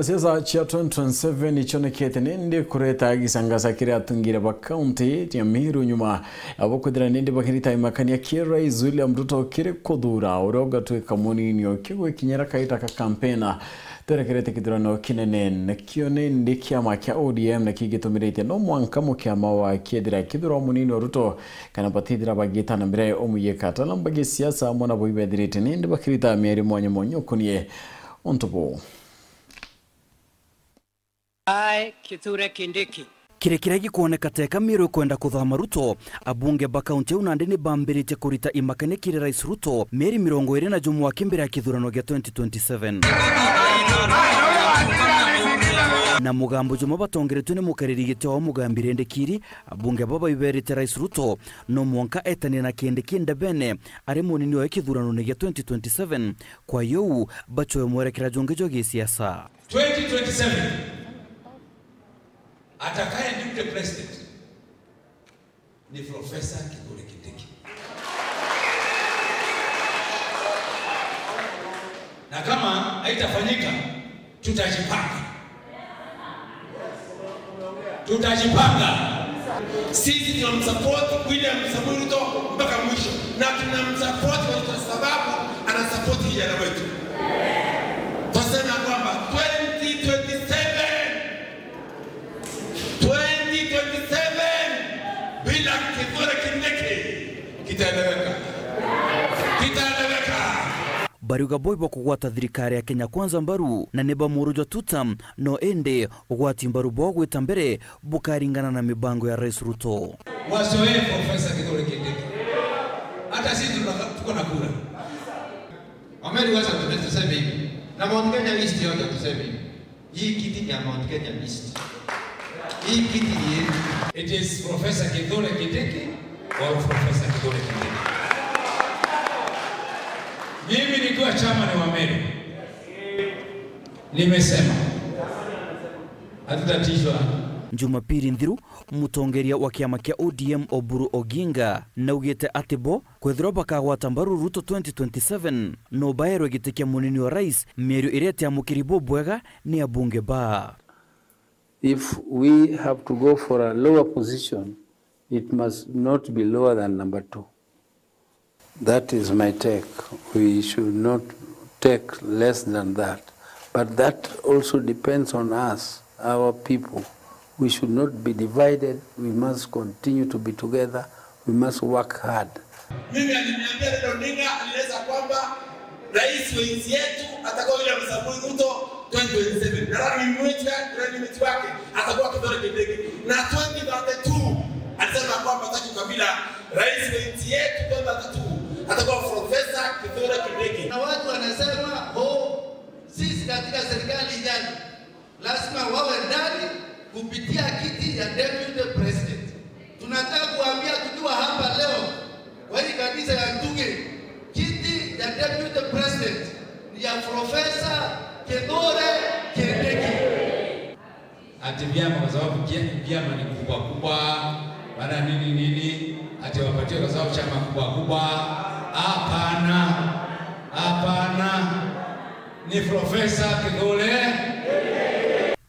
Siasa cha 2027 ichonekete nende kureta gisangasa kiri atungira ba county ya Meru nyuma abokudira nende bakirita imakania kira William Ruto kire kodura uroga tu kamunini okigwe kinyara kaita ka campaigna terekerete kidrano kinene nakione ndikiama kya ODM nakigitumirite no mwanka mukiama wa kiedira kidro munini Ruto kana batidira bagita na mbere omuyekata lambage siasa mona boibedirite nende bakirita Meru monyo kunie ontobo Kithure Kindiki kirekira gikuoneka teka Meru kwenda kuthama Ruto abunge ba kaunti unande ni bambirite kurita imakane kire Rais Ruto Meri 20 na jumu wa kimbere ya kithurano gya 2027 na mugambo jumu batongeretwe ni mukariri gite wa mugambire ndekiri abunge baba iberite Rais Ruto no mwonka etani na Kindiki ndabene ari munini wa kithurano gya 2027 kwa yo bacho mwerekera jongejo gi siasa 2027 atakaye deputy president ni Professor Kithure Kindiki. Na kama haitafanyika tutajipanga. Sisi tunamsupport William Samoei Ruto mpaka mwisho na tunamsupport kwa sababu ana support kijana wetu. Tunasema kwamba 2027 bila Kithure Kindiki kitaeleweka. Bariuga boibo kugwata thirikari ya Kenya Kwanza mbaru na neba murujo tutam no ende ugwati mbaru bogwe tambere bukaringana na mibango ya Rais Ruto. Wasoe Professor Kithure Kindiki. Hata sisi tuko na kura. Ameri wacha tuseme hivi. Na Mount Kenya East yote tuseme hivi. Hii kiti ya Mount Kenya East. Hii kiti ni it is Professor Kithure Kindiki or Professor Kithure Kindiki. Mimi nikiwa chama ni wa Meru. Nimesema hatutatishwa. Jumapili Ndhiru mutongeria wa kiama kia ODM Oburu Oginga na ugete atibo kwethira bakagwata mbaru Ruto 2027 no bayero gitekia munini wa rais Meru irete amukiribo bwega ni abunge ba. If we have to go for a lower position, it must not be lower than number 2. That is my take. We should not take less than that. But that also depends on us, our people. We should not be divided. We must continue to be together. We must work hard. Mimi aliniambia leo Odinga alieleza kwamba rais wa nchi yetu atakuwa William Samoei Ruto 2027. Na running wake atakuwa Kithure Kindiki. Na 2032 alisema kwamba kabila rais wa nchi yetu 2032 atakuwa Professor Kithure Kindiki. na watu wanasema sisi katika serikali ijayo lazima wawe ndani kupitia kiti ya deputy president. Tunataka kuambia tukiwa hapa leo kwa hii kanisa ya Nduge, kiti ya deputy president ni ya Professor Kithure Kindiki. Ati vyama kwa sababu vyama ni kubwa baada nini ati wapatie kwa sababu chama kubwa. Hapana. Ni Professor Kithure.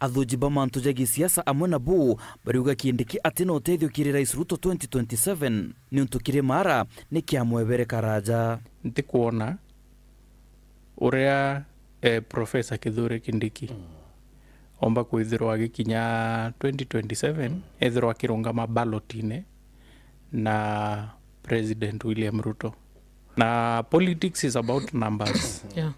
Athuji ba mantu jagi siasa amona bu bariuga Kindiki atino uteithio kiri Rais Ruto 2027 ni untukire mara ni kiamwebere karaja. Ntikuona urea Professor Kithure Kindiki omba kwithirwa agikinya 2027 ethirwa akirungama ballotine na President William Ruto. Na politics is about numbers. yeah.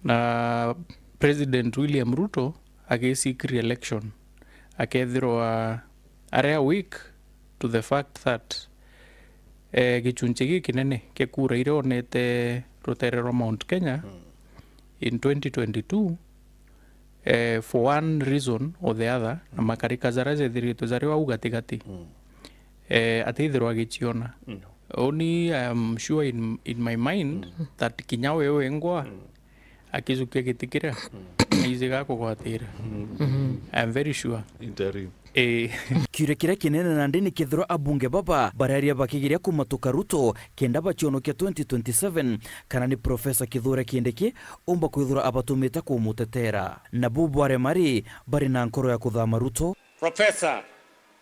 Na President William Ruto ageseek re-election akethirwa area weak to the fact that gichunchi gikinene ke kura ire onete ruterero Mount Kenya in 2022 for one reason or the other na makarika zaraze thirito zariwa ugatigati atithirwa gichiona. Only I am sure in my mind that kinyawe wengwa akizukia gitikira iziga kugwatira. I'm very sure interim Kiure kiria kinene na ndini kithiro abunge baba bararia bakigiria kumatuka Ruto kenda bachionokia 2027 kana ni Profesa Kithure Kindiki umba kwithura abatumita kumutetera na Bubware Mari bari na nkoro ya kuthama Ruto. Professor,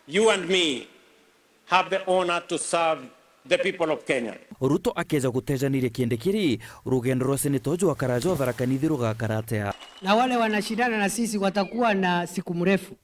you and me have the honor to serve the people of Kenya. Ruto akeza gutejanirie Kindikiri rugendo rwa seneta wa Karajo Tharaka Nithi rugakaratea. Na wale wanashindana na sisi watakuwa na siku mrefu.